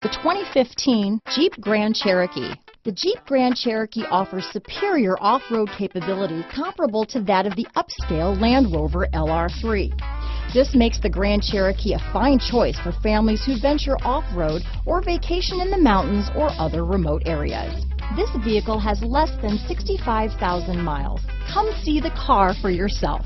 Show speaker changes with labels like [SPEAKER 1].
[SPEAKER 1] The 2015 Jeep Grand Cherokee. The Jeep Grand Cherokee offers superior off-road capability comparable to that of the upscale Land Rover LR3. This makes the Grand Cherokee a fine choice for families who venture off-road or vacation in the mountains or other remote areas. This vehicle has less than 65,000 miles. Come see the car for yourself.